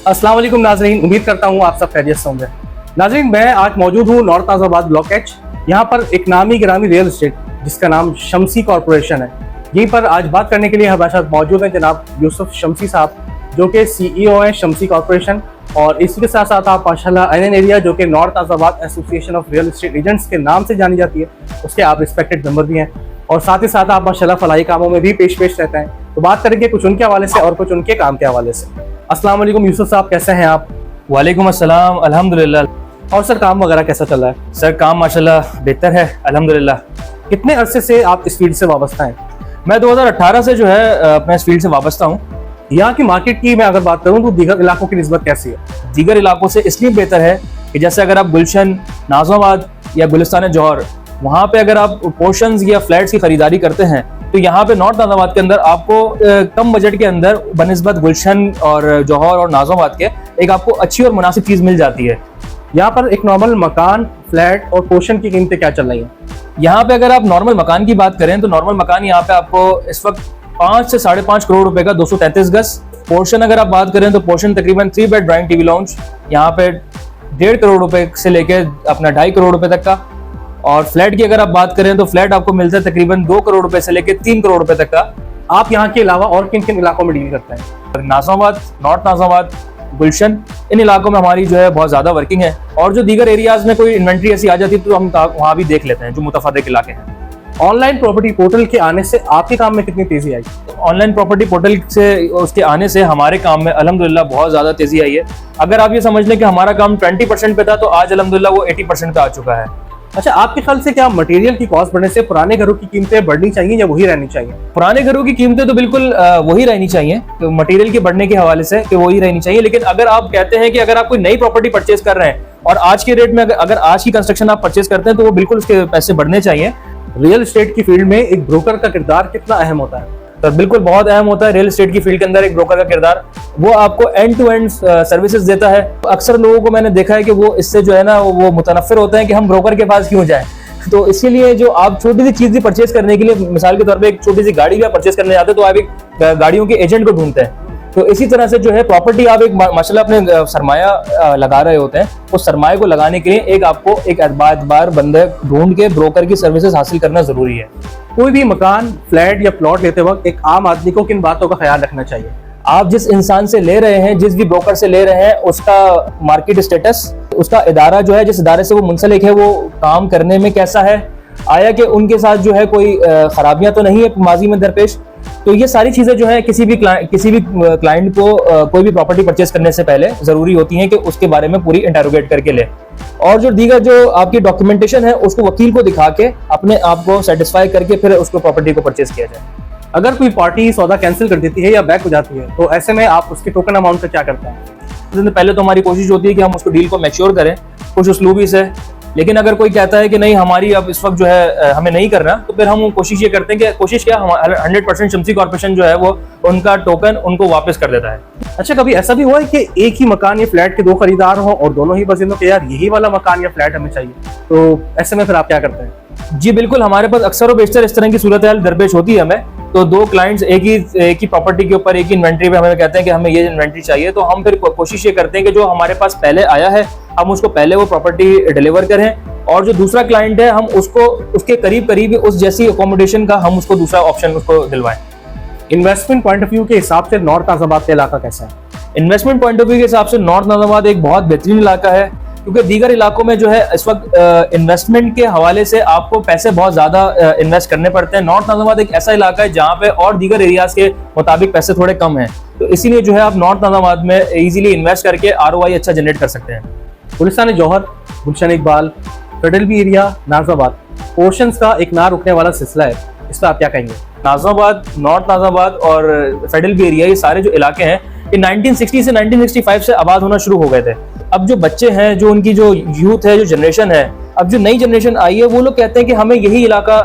अस्सलाम वालेकुम नाजरीन, उम्मीद करता हूँ आप सब खैरियत से होंगे। नाजरीन, मैं आज मौजूद हूँ नॉर्थ नाज़ाबाद ब्लॉक एच। यहाँ पर एक नामी गिरामी रियल एस्टेट जिसका नाम शम्सी कॉरपोरेशन है। यहीं पर आज बात करने के लिए हमारे साथ मौजूद हैं जनाब यूसुफ शम्सी साहब, जो कि CEO हैं शम्सी कॉरपोरेशन। और इसी के साथ साथ आप माशाल्लाह NN एरिया, जो कि north Nazabad association of real estate agents के नाम से जानी जाती है, उसके आप रिस्पेक्टेड मेंबर भी हैं। और साथ ही साथ आप माशाल्लाह फलाही कामों में भी पेश रहते हैं। तो बात करेंगे कुछ उनके हवाले से और कुछ उनके काम के हवाले से। अस्सलाम वालेकुम यूसुफ साहब, कैसे हैं आप? वालेकुम अस्सलाम, अल्हम्दुलिल्लाह। और सर, काम वगैरह कैसा चल रहा है? सर काम माशाल्लाह बेहतर है, अल्हम्दुलिल्लाह। कितने अरसे से आप इस फील्ड से वाबस्ता हैं? मैं 2018 से जो है अपने इस फील्ड से वाबस्ता हूँ। यहाँ की मार्केट की मैं अगर बात करूँ तो दीगर इलाकों की निस्बत कैसी है? दीगर इलाकों से इसलिए बेहतर है कि जैसे अगर आप गुलशन, नाज़ाबाद या गुलिस्तान जौहर, वहाँ पे अगर आप पोर्शंस या फ्लैट्स की खरीदारी करते हैं तो यहाँ पे नॉर्थ नाज़ाबाद के अंदर आपको कम बजट के अंदर बनिस्बत गुलशन और जौहर और नाज़ाबाद के एक आपको अच्छी और मुनासिब चीज़ मिल जाती है। यहाँ पर एक नॉर्मल मकान, फ्लैट और पोर्शन की कीमतें क्या चल रही हैं? यहाँ पे अगर आप नॉर्मल मकान की बात करें तो नॉर्मल मकान यहाँ पे आपको इस वक्त 5 से 5.5 करोड़ रुपए का 233 गज। पोर्शन अगर आप बात करें तो पोर्शन तकरीबन 3 बेड ड्राइंग टीवी लाउंज यहाँ पे 1.5 करोड़ रुपए से लेके अपना 2.5 करोड़ रुपए तक का। और फ्लैट की अगर आप बात करें तो फ्लैट आपको मिलता है तकरीबन 2 करोड़ रुपए से लेके 3 करोड़ रुपए तक का। आप यहाँ के अलावा और किन किन इलाकों में डील करते हैं? नाज़ाबाद, नॉर्थ नाज़ाबाद, गुलशन, इन इलाकों में हमारी जो है बहुत ज्यादा वर्किंग है। और जो दीगर एरियाज में कोई इन्वेंट्री ऐसी आ जाती है तो हम वहाँ भी देख लेते हैं, जो मुतफर्रिक इलाके हैं। ऑनलाइन प्रॉपर्टी पोर्टल के आने से आपके काम में कितनी तेजी आई? ऑनलाइन प्रॉपर्टी पोर्टल से उसके आने से हमारे काम में अल्हम्दुलिल्लाह बहुत ज्यादा तेजी आई है। अगर आप ये समझ लें कि हमारा काम 20% पे था तो आज अल्हम्दुलिल्लाह वो 80% पे आ चुका है। अच्छा, आपके ख्याल से क्या मटेरियल की कॉस्ट बढ़ने से पुराने घरों की कीमतें बढ़नी चाहिए या वही रहनी चाहिए? पुराने घरों की कीमतें तो बिल्कुल वही रहनी चाहिए, तो मटेरियल के बढ़ने के हवाले से कि वही रहनी चाहिए। लेकिन अगर आप कहते हैं कि अगर आप कोई नई प्रॉपर्टी परचेज कर रहे हैं और आज के रेट में अगर आज की कंस्ट्रक्शन आप परचेज करते हैं तो वो बिल्कुल उसके पैसे बढ़ने चाहिए। रियल एस्टेट की फील्ड में एक ब्रोकर का किरदार कितना अहम होता है? तो बिल्कुल बहुत अहम होता है रियल एस्टेट की फील्ड के अंदर एक ब्रोकर का किरदार। वो आपको एंड टू एंड सर्विसेज देता है। अक्सर लोगों को मैंने देखा है कि वो इससे जो है ना वो मुतनफ्फिर होते हैं कि हम ब्रोकर के पास क्यों जाएं। तो इसीलिए जो आप छोटी सी चीज भी परचेज करने के लिए, मिसाल के तौर पे एक छोटी सी गाड़ी भी आप परचेज करने जाते हैं तो आप एक गाड़ियों के एजेंट को ढूंढते हैं। तो इसी तरह से जो है प्रॉपर्टी आप एक माशाल्लाह अपने सरमाया लगा रहे होते हैं, उस सरमाए को लगाने के लिए एक आपको एक एतबार बंदे ढूंढ के ब्रोकर की सर्विसेज हासिल करना जरूरी है। कोई भी मकान, फ्लैट या प्लॉट लेते वक्त एक आम आदमी को किन बातों का ख्याल रखना चाहिए? आप जिस इंसान से ले रहे हैं, जिस भी ब्रोकर से ले रहे हैं, उसका मार्केट स्टेटस, उसका इदारा जो है, जिस इदारे से वो मुंसलिक है, वो काम करने में कैसा है, आया कि उनके साथ जो है कोई खराबियां तो नहीं है माजी में दरपेश। तो ये सारी चीजें जो है किसी भी क्लाइंट को कोई भी प्रॉपर्टी परचेज करने से पहले जरूरी होती हैं कि उसके बारे में पूरी इंटरोगेट करके ले। और जो दीगर जो आपकी डॉक्यूमेंटेशन है उसको वकील को दिखा के अपने आप को सेटिस्फाई करके फिर उसको प्रॉपर्टी को परचेज किया जाए। अगर कोई पार्टी सौदा कैंसिल कर देती है या बैक हो जाती है तो ऐसे में आप उसके टोकन अमाउंट का क्या करते हैं? पहले तो हमारी कोशिश होती है कि हम उसको डील को मैच्योर करें कुछ उसलूबी से। लेकिन अगर कोई कहता है कि नहीं हमारी अब इस वक्त जो है हमें नहीं करना, तो फिर हम कोशिश ये करते हैं कि कोशिश क्या 100% शम्सी कॉर्पोरेशन जो है वो उनका टोकन उनको वापस कर देता है। अच्छा, कभी ऐसा भी हुआ है कि एक ही मकान या फ्लैट के दो खरीदार हों और दोनों ही बसिंदों के यार यही वाला मकान या फ्लैट हमें चाहिए, तो ऐसे में फिर आप क्या करते हैं? जी बिल्कुल, हमारे पास अक्सर और बेशतर इस तरह की सूरत हाल दरपेश होती है हमें। तो दो क्लाइंट्स एक ही प्रॉपर्टी के ऊपर एक ही इन्वेंट्री पे हमें कहते हैं कि हमें ये इन्वेंट्री चाहिए, तो हम फिर कोशिश ये करते हैं कि जो हमारे पास पहले आया है हम उसको पहले वो प्रॉपर्टी डिलीवर करें, और जो दूसरा क्लाइंट है हम उसको उसके करीब उस जैसी अकोमोडेशन का हम उसको दूसरा ऑप्शन उसको दिलवाएं। इन्वेस्टमेंट पॉइंट ऑफ व्यू के हिसाब से नॉर्थ नाज़ाबाद का इलाका कैसा है? इन्वेस्टमेंट पॉइंट ऑफ व्यू के हिसाब से नॉर्थ नाज़ाबाद एक बहुत बेहतरीन इलाका है, क्योंकि दीगर इलाकों में जो है इस वक्त इन्वेस्टमेंट के हवाले से आपको पैसे बहुत ज्यादा इन्वेस्ट करने पड़ते हैं। नॉर्थ नाज़ाबाद एक ऐसा इलाका है जहाँ पे और दीगर एरियाज के मुताबिक पैसे थोड़े कम हैं, तो इसीलिए जो है आप नॉर्थ नाज़ाबाद में इजीली इन्वेस्ट करके ROI अच्छा जनरेट कर सकते हैं। गुलिस्तान जौहर, गुलशन Iqbal, federal area, Nazabad, portions का एक ना रुकने वाला सिलसिला है, इस पर आप क्या कहेंगे? नाज़ाबाद, नॉर्थ नाज़ाबाद और फेडरल एरिया, ये सारे जो इलाके हैं ये 1960 से 1965 से आबाद होना शुरू हो गए थे। अब जो बच्चे हैं, जो उनकी जो यूथ है, जो जनरेशन है, अब जो नई जनरेशन आई है, वो लोग कहते हैं कि हमें यही इलाका,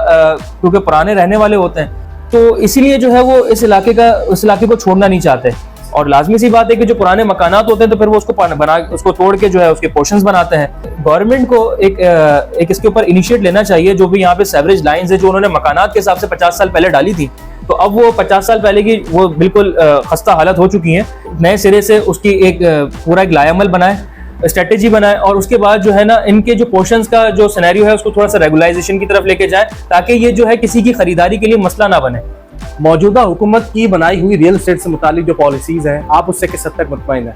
क्योंकि पुराने रहने वाले होते हैं, तो इसीलिए जो है वो इस इलाके को छोड़ना नहीं चाहते। और लाजमी सी बात है कि जो पुराने मकानात होते हैं तो फिर वो उसको तोड़ के जो है उसके पोर्शंस बनाते हैं। गवर्नमेंट को एक इसके ऊपर इनिशिएट लेना चाहिए। जो भी यहाँ पे सेवरेज लाइंस है जो उन्होंने मकानात के हिसाब से 50 साल पहले डाली थी, तो अब वो 50 साल पहले की वो बिल्कुल खस्ता हालत हो चुकी हैं। नए सिरे से उसकी एक पूरा एक लायामल बनाए, स्ट्रेटेजी बनाए, और उसके बाद जो है ना इनके जो पोर्शंस का जो सिनेरियो है उसको थोड़ा सा रेगुलाइजेशन की तरफ लेके जाए, ताकि ये जो है किसी की खरीदारी के लिए मसला ना बने। मौजूदा हुकूमत की बनाई हुई रियल एस्टेट से मुतालिक जो पॉलिसीज हैं, आप उससे किस हद तक मुतमईन हैं?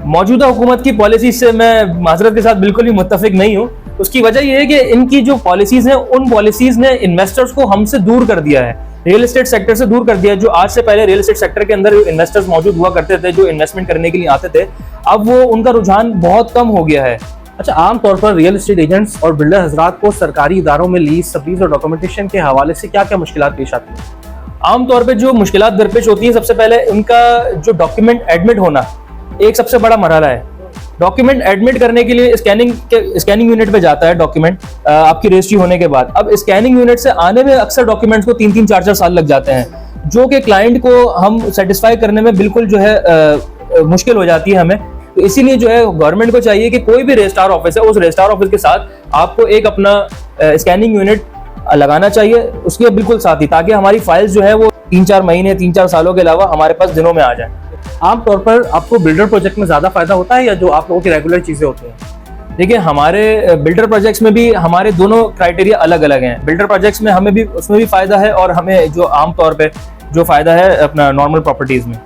मौजूदा हुकूमत की पॉलिसी से मैं माजरत के साथ बिल्कुल भी मुत्तफिक नहीं हूँ। उसकी वजह यह है कि इनकी जो पॉलिसीज हैं उन पॉलिसीज ने इन्वेस्टर्स को हमसे दूर कर दिया है, रियल एस्टेट सेक्टर से दूर कर दिया है। जो आज से पहले रियल एस्टेट सेक्टर के अंदर इन्वेस्टर्स मौजूद हुआ करते थे, जो इन्वेस्टमेंट करने के लिए आते थे, अब वो उनका रुझान बहुत कम हो गया है। अच्छा, आमतौर पर रियल एस्टेट एजेंट्स और बिल्डर हजरात को सरकारी इदारों में लीज, सबलीज और डॉक्यूमेंटेशन के हवाले से क्या क्या मुश्किलात पेश आती हैं? आमतौर पर जो मुश्किलात दरपेश होती हैं, सबसे पहले उनका जो डॉक्यूमेंट एडमिट होना एक सबसे बड़ा मरहला है। डॉक्यूमेंट एडमिट करने के लिए स्कैनिंग यूनिट पे जाता है डॉक्यूमेंट आपकी रजिस्ट्री होने के बाद। अब स्कैनिंग यूनिट से आने में अक्सर डॉक्यूमेंट्स को 3-4 साल लग जाते हैं, जो कि क्लाइंट को हम सेटिस्फाई करने में बिल्कुल जो है मुश्किल हो जाती है हमें। तो इसीलिए जो है गवर्नमेंट को चाहिए कि कोई भी रजिस्ट्रार ऑफिस है, उस रजिस्ट्रार ऑफिस के साथ आपको एक अपना स्कैनिंग यूनिट लगाना चाहिए उसके बिल्कुल साथ ही, ताकि हमारी फाइल्स जो है वो 3-4 महीने 3-4 सालों के अलावा हमारे पास दिनों में आ जाए। आमतौर पर आपको बिल्डर प्रोजेक्ट में ज्यादा फायदा होता है या जो आप लोगों की रेगुलर चीजें होती हैं? देखिए, हमारे बिल्डर प्रोजेक्ट्स में भी हमारे दोनों क्राइटेरिया अलग अलग हैं। बिल्डर प्रोजेक्ट्स में हमें भी उसमें भी फायदा है, और हमें जो आमतौर पे जो फायदा है अपना नॉर्मल प्रॉपर्टीज में।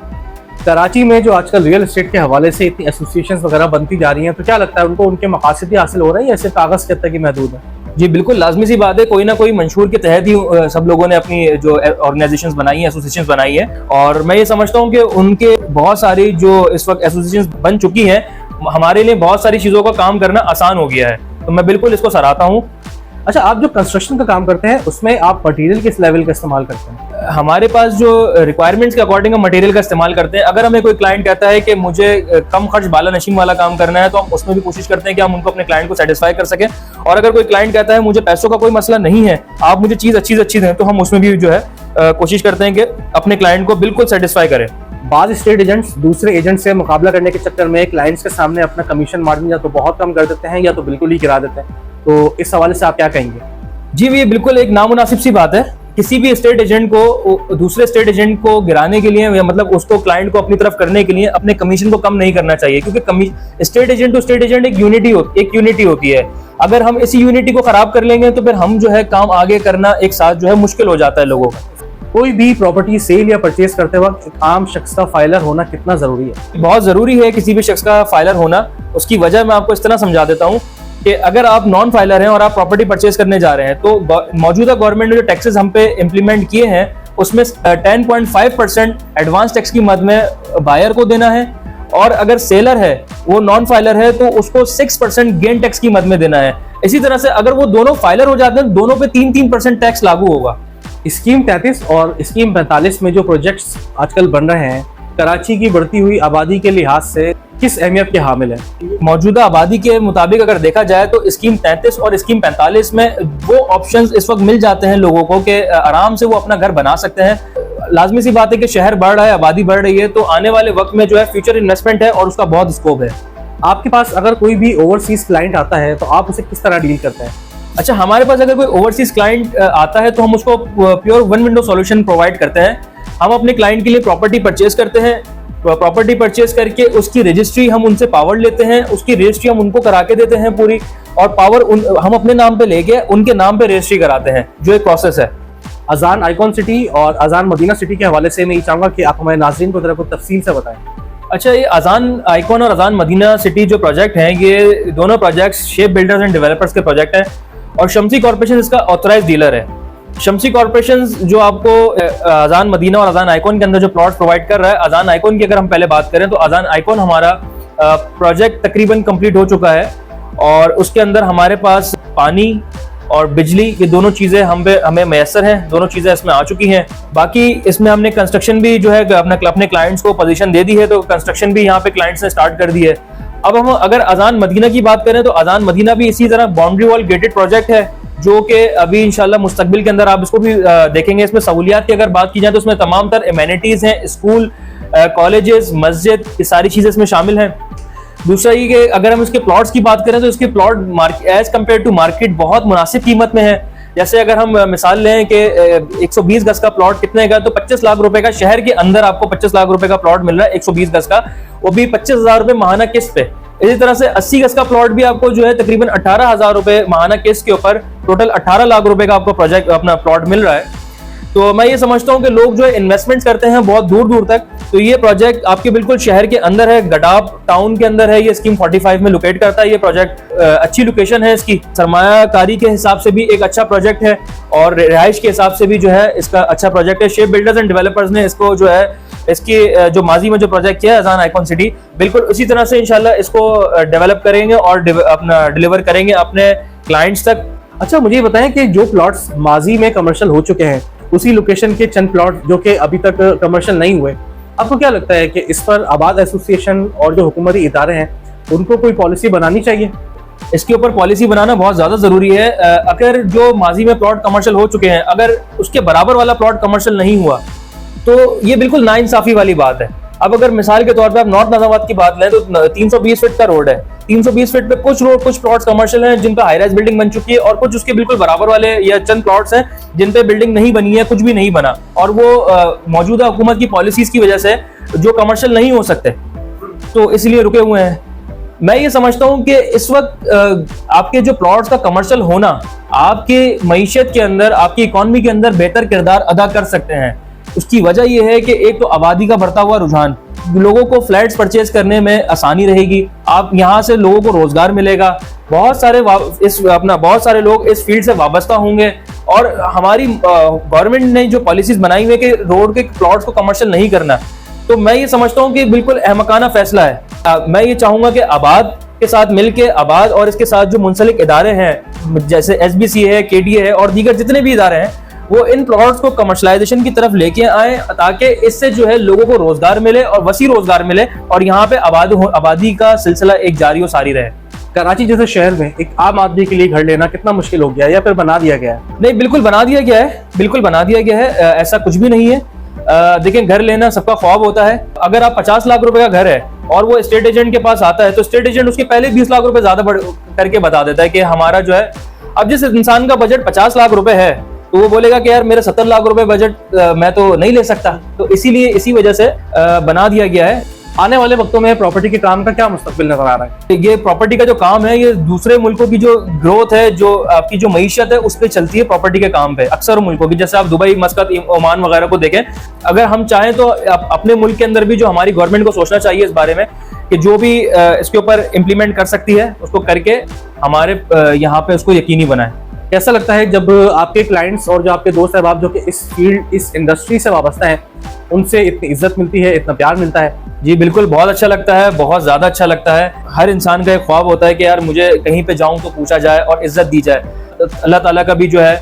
कराची में जो आजकल रियल एस्टेट के हवाले से इतनी एसोसिएशंस वगैरह बनती जा रही हैं, तो क्या लगता है उनको उनके मकासद ही हासिल हो रहे हैं या सिर्फ कागज के तक ही महदूद है? जी बिल्कुल, लाजमी सी बात है, कोई ना कोई मंशूर के तहत ही सब लोगों ने अपनी जो ऑर्गेनाइजेशंस बनाई हैं, एसोसिएशंस बनाई है। और मैं ये समझता हूँ कि उनके बहुत सारी जो इस वक्त एसोसिएशंस बन चुकी हैं, हमारे लिए बहुत सारी चीज़ों का काम करना आसान हो गया है, तो मैं बिल्कुल इसको सराहता हूँ। अच्छा, आप जो कंस्ट्रक्शन का काम करते हैं उसमें आप मटेरियल किस लेवल का इस्तेमाल करते हैं? हमारे पास जो रिक्वायरमेंट्स के अकॉर्डिंग हम मटेरियल का इस्तेमाल करते हैं। अगर हमें कोई क्लाइंट कहता है कि मुझे कम खर्च बाला नशीन वाला काम करना है, तो हम उसमें भी कोशिश करते हैं कि हम उनको अपने क्लाइंट को सेटिस्फाई कर सकें। और अगर कोई क्लाइंट कहता है मुझे पैसों का कोई मसला नहीं है, आप मुझे चीज़ अच्छी से अच्छी दें, तो हम उसमें भी जो है कोशिश करते हैं कि अपने क्लाइंट को बिल्कुल सेटिस्फाई करें। बाद स्टेट एजेंट्स दूसरे एजेंट से मुकाबला करने के चक्कर में क्लाइंट्स के सामने अपना कमीशन मार्जिन या तो बहुत कम कर देते हैं या तो बिल्कुल ही गिरा देते हैं, तो इस हवाले से आप क्या कहेंगे? जी, ये बिल्कुल एक नामुनासिब सी बात है। किसी भी स्टेट एजेंट को दूसरे स्टेट एजेंट को गिराने के लिए, या मतलब उसको क्लाइंट को अपनी तरफ करने के लिए अपने कमीशन को कम नहीं करना चाहिए, क्योंकि state agent to state agent एक यूनिटी होती है। अगर हम इसी यूनिटी को खराब कर लेंगे तो फिर हम जो है काम आगे करना एक साथ जो है मुश्किल हो जाता है लोगों का। कोई भी प्रॉपर्टी सेल या परचेज करते वक्त एक आम शख्स का फाइलर होना कितना जरूरी है? बहुत जरूरी है किसी भी शख्स का फाइलर होना। उसकी वजह मैं आपको इस तरह समझा देता हूँ कि अगर आप नॉन फाइलर हैं और आप प्रॉपर्टी परचेज करने जा रहे हैं, तो मौजूदा गवर्नमेंट ने जो टैक्सेस हम पे इम्प्लीमेंट किए हैं उसमें 10.5% एडवांस टैक्स की मद में बायर को देना है, और अगर सेलर है वो नॉन फाइलर है तो उसको 6% गेन टैक्स की मद में देना है। इसी तरह से अगर वो दोनों फाइलर हो जाते हैं, दोनों पे 3% टैक्स लागू होगा। स्कीम 33 और स्कीम 45 में जो प्रोजेक्ट्स आजकल बन रहे हैं, कराची की बढ़ती हुई आबादी के लिहाज से किस अहमियत के हामिल है? मौजूदा आबादी के मुताबिक अगर देखा जाए तो स्कीम 33 और स्कीम 45 में वो ऑप्शंस इस वक्त मिल जाते हैं लोगों को कि आराम से वो अपना घर बना सकते हैं। लाजमी सी बात है कि शहर बढ़ रहा है, आबादी बढ़ रही है, तो आने वाले वक्त में जो है फ्यूचर इन्वेस्टमेंट है और उसका बहुत स्कोप है। आपके पास अगर कोई भी ओवरसीज क्लाइंट आता है तो आप उसे किस तरह डील करते हैं? अच्छा, हमारे पास अगर कोई ओवरसीज क्लाइंट आता है तो हम उसको pure one window solution provide करते हैं। हम अपने क्लाइंट के लिए प्रॉपर्टी परचेज करते हैं, प्रॉपर्टी परचेज करके उसकी रजिस्ट्री हम उनसे पावर लेते हैं, उसकी रजिस्ट्री हम उनको करा के देते हैं पूरी, और पावर हम अपने नाम पे लेके उनके नाम पे रजिस्ट्री कराते हैं, जो एक प्रोसेस है। अजान आइकॉन सिटी और अजान मदीना सिटी के हवाले से मैं ये चाहूंगा कि आप हमारे नाज़रीन को जरा कुछ तफसील से बताएं। अच्छा, ये अजान आइकॉन और अजान मदीना सिटी जो प्रोजेक्ट हैं, ये दोनों projects shape builders and developers के प्रोजेक्ट हैं, और शम्सी कॉर्पोरेशन इसका ऑथराइज डीलर है। शम्सी कॉर्पोरेशन जो आपको अजान मदीना और अजान आइकॉन के अंदर जो प्लॉट प्रोवाइड कर रहा है, अजान आइकॉन की अगर हम पहले बात करें तो अजान आइकॉन हमारा प्रोजेक्ट तकरीबन कंप्लीट हो चुका है, और उसके अंदर हमारे पास पानी और बिजली, ये दोनों चीज़ें हमें मैसर हैं, दोनों चीज़ें इसमें आ चुकी हैं। बाकी इसमें हमने कंस्ट्रक्शन भी जो है अपने क्लाइंट्स को पोजीशन दे दी है, तो कंस्ट्रक्शन भी यहाँ पे क्लाइंट्स ने स्टार्ट कर दी है। अब हम अगर अजान मदीना की बात करें तो अजान मदीना भी इसी तरह बाउंड्री वॉल गेटेड प्रोजेक्ट है, जो कि अभी इंशाल्लाह मुस्तकबिल के अंदर आप इसको भी देखेंगे। इसमें सहूलियात की अगर बात की जाए तो इसमें तमाम तर एमेनिटीज हैं, स्कूल, कॉलेजेस, मस्जिद, ये सारी चीज़ें इसमें शामिल हैं। दूसरा ये कि अगर हम इसके प्लॉट्स की बात करें तो इसके plot as compare to market बहुत मुनासिब कीमत में है। जैसे अगर हम मिसाल लें कि 120 गज का प्लॉट कितने का, तो 25 लाख रुपए का, शहर के अंदर आपको 25 लाख रुपए का प्लॉट मिल रहा है 120 गज का, वो भी 25,000 रुपए माहाना किस्त पे। इसी तरह से 80 गज का प्लॉट भी आपको जो है तकरीबन 18,000 रुपए माहाना किस्त के ऊपर टोटल 18 लाख रुपए का आपको प्रोजेक्ट अपना प्लॉट मिल रहा है। तो मैं ये समझता हूँ कि लोग जो है इन्वेस्टमेंट करते हैं बहुत दूर दूर तक, तो ये प्रोजेक्ट आपके बिल्कुल शहर के अंदर है, गडाब टाउन के अंदर है, ये स्कीम 45 में लोकेट करता है। ये प्रोजेक्ट अच्छी लोकेशन है, इसकी सरमायाकारी के हिसाब से भी एक अच्छा प्रोजेक्ट है और रिहाइश के हिसाब से भी जो है इसका अच्छा प्रोजेक्ट है। शेप बिल्डर्स एंड डेवलपर्स ने इसको जो है इसकी जो माजी में जो प्रोजेक्ट किया है अजान आइकॉन सिटी, बिल्कुल उसी तरह से इंशाल्लाह इसको डेवलप करेंगे और अपना डिलीवर करेंगे अपने क्लाइंट्स तक। अच्छा, मुझे ये बताएं कि जो प्लॉट्स माजी में कमर्शियल हो चुके हैं, उसी लोकेशन के चंद प्लॉट जो कि अभी तक कमर्शियल नहीं हुए, आपको क्या लगता है कि इस पर आबाद एसोसिएशन और जो हुकूमती इदारे हैं उनको कोई पॉलिसी बनानी चाहिए? इसके ऊपर पॉलिसी बनाना बहुत ज्यादा जरूरी है। अगर जो माजी में प्लॉट कमर्शियल हो चुके हैं, अगर उसके बराबर वाला प्लॉट कमर्शियल नहीं हुआ तो ये बिल्कुल नाइंसाफी वाली बात है। अब अगर मिसाल के तौर पे आप नॉर्थ नाजाबाद की बात लें तो 320 फीट का रोड है, 320 फीट पे कुछ प्लॉट्स कमर्शियल हैं जिन पे हाई राइज बिल्डिंग बन चुकी है और कुछ उसके बिल्कुल बराबर वाले या चंद प्लॉट्स हैं जिन पे बिल्डिंग नहीं बनी है, कुछ भी नहीं बना, और वो मौजूदा हुकूमत की पॉलिसीज की वजह से जो कमर्शियल नहीं हो सकते तो इसलिए रुके हुए हैं। मैं ये समझता हूं कि इस वक्त आपके जो प्लॉट्स का कमर्शियल होना आपकी मईशत के अंदर, आपकी इकॉनमी के अंदर बेहतर किरदार अदा कर सकते हैं। उसकी वजह यह है कि एक तो आबादी का बढ़ता हुआ रुझान, लोगों को फ्लैट्स परचेज करने में आसानी रहेगी, आप यहाँ से लोगों को रोजगार मिलेगा, बहुत सारे लोग इस फील्ड से वाबस्ता होंगे और हमारी गवर्नमेंट ने जो पॉलिसीज बनाई हुई है कि रोड के प्लॉट्स को कमर्शियल नहीं करना, तो मैं ये समझता हूँ कि बिल्कुल अहमकाना फैसला है। मैं ये चाहूंगा कि आबाद के साथ मिलके, आबाद और इसके साथ जो मुंसलिक इदारे हैं जैसे SBC है, KDA है और दीगर जितने भी इदारे हैं, वो इन प्लॉट्स को कमर्शलाइजेशन की तरफ लेके आए ताकि इससे जो है लोगों को रोजगार मिले और वसी रोजगार मिले और यहाँ पे आबादी का सिलसिला एक जारी और सारी रहे। कराची जैसे शहर में एक आम आदमी के लिए घर लेना कितना मुश्किल हो गया है या फिर बना दिया गया है? नहीं, बिल्कुल बना दिया गया है, बिल्कुल बना दिया गया है, ऐसा कुछ भी नहीं है। देखें, घर लेना सबका ख्वाब होता है। अगर आप 50 लाख रुपए का घर है और वो स्टेट एजेंट के पास आता है तो स्टेट एजेंट उसके पहले 20 लाख रुपए ज्यादा करके बता देता है कि हमारा जो है, अब जिस इंसान का बजट 50 लाख रुपए है तो वो बोलेगा कि यार मेरे 70 लाख रुपए बजट मैं तो नहीं ले सकता, तो इसीलिए इसी वजह से बना दिया गया है। आने वाले वक्तों में प्रॉपर्टी के काम का क्या मुस्तकबिल नजर आ रहा है? ये प्रॉपर्टी का जो काम है ये दूसरे मुल्कों की जो ग्रोथ है, जो आपकी जो मईशत है उस पर चलती है प्रॉपर्टी के काम पे। अक्सर मुल्कों की, जैसे आप दुबई, मस्कत, ओमान वगैरह को देखें, अगर हम चाहें तो अपने मुल्क के अंदर भी जो हमारी गवर्नमेंट को सोचना चाहिए इस बारे में कि जो भी इसके ऊपर इम्प्लीमेंट कर सकती है उसको करके हमारे यहाँ पे उसको यकीनी बनाए। कैसा लगता है जब आपके क्लाइंट्स और जो आपके दोस्त अहबाब जो कि इस फील्ड, इस इंडस्ट्री से वाबस्ता हैं, उनसे इतनी इज्जत मिलती है, इतना प्यार मिलता है? जी बिल्कुल, बहुत अच्छा लगता है, बहुत ज़्यादा अच्छा लगता है। हर इंसान का एक ख्वाब होता है कि यार मुझे कहीं पे जाऊं तो पूछा जाए और इज्जत दी जाए। तो अल्लाह ताला का भी जो है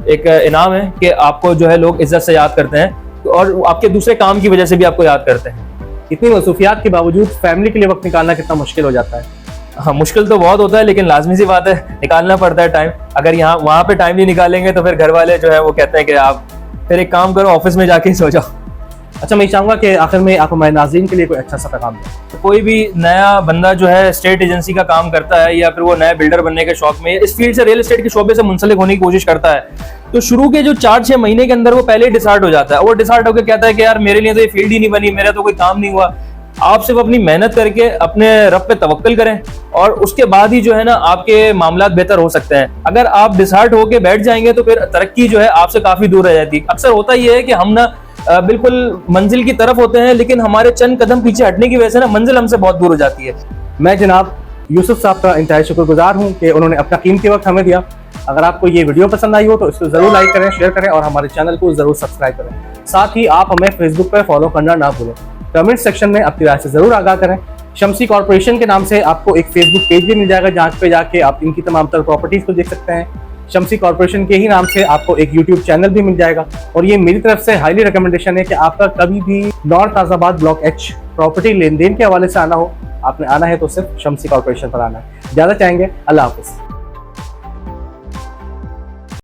एक इनाम है कि आपको जो है लोग इज्जत से याद करते हैं और आपके दूसरे काम की वजह से भी आपको याद करते हैं। इतनी मसरूफियात के बावजूद फैमिली के लिए वक्त निकालना कितना मुश्किल हो जाता है? हाँ, मुश्किल तो बहुत होता है, लेकिन लाजमी सी बात है, निकालना पड़ता है टाइम। अगर वहाँ पे टाइम नहीं निकालेंगे तो फिर घर वाले जो है वो कहते हैं कि आप फिर एक काम करो, ऑफिस में जाके सो जाओ। अच्छा, मैं चाहूँगा कि आखिर में आप हमारे नाज़रीन के लिए कोई अच्छा सा पैगाम दें। कोई भी नया बंदा जो है स्टेट एजेंसी का काम करता है या फिर वो नया बिल्डर बनने के शौक में, इस फील्ड से, रियल एस्टेट के शोबे से मुंसलिक होने की कोशिश करता है, तो शुरू के जो 4-6 महीने के अंदर वो पहले ही डिसार्ट हो जाता है। वो डिसार्ट होकर कहता है कि यार मेरे लिए तो ये फील्ड ही नहीं बनी, मेरा तो कोई काम नहीं हुआ। आप सिर्फ अपनी मेहनत करके अपने रब पे तवक्कल करें और उसके बाद ही जो है ना आपके मामलात बेहतर हो सकते हैं। अगर आप डिसहार्ट होके बैठ जाएंगे तो फिर तरक्की जो है आपसे काफी दूर रह जाती है। अक्सर होता यह है कि हम ना बिल्कुल मंजिल की तरफ होते हैं, लेकिन हमारे चंद कदम पीछे हटने की वजह से ना मंजिल हमसे बहुत दूर हो जाती है। मैं जनाब यूसुफ साहब का इंतहाई शुक्रगुजार हूँ कि उन्होंने अपना कीमती वक्त हमें दिया। अगर आपको ये वीडियो पसंद आई हो तो इसको जरूर लाइक करें, शेयर करें और हमारे चैनल को जरूर सब्सक्राइब करें। साथ ही आप हमें फेसबुक पर फॉलो करना ना भूलें। कमेंट सेक्शन में अपनी राय से जरूर आगाह करें। शम्सी कॉर्पोरेशन के नाम से आपको एक फेसबुक पेज भी मिल जाएगा जहाँ पे जाके आप इनकी तमाम तरह प्रॉपर्टीज को देख सकते हैं। शम्सी कॉर्पोरेशन के ही नाम से आपको एक यूट्यूब चैनल भी मिल जाएगा और ये मेरी तरफ से हाईली रिकमेंडेशन है कि आपका कभी भी north Nazabad block H property लेन देन के हवाले से आना हो, आपने आना है तो सिर्फ शम्सी कॉर्पोरेशन पर आना है। ज़्यादा चाहेंगे। अल्लाह हाफिज़।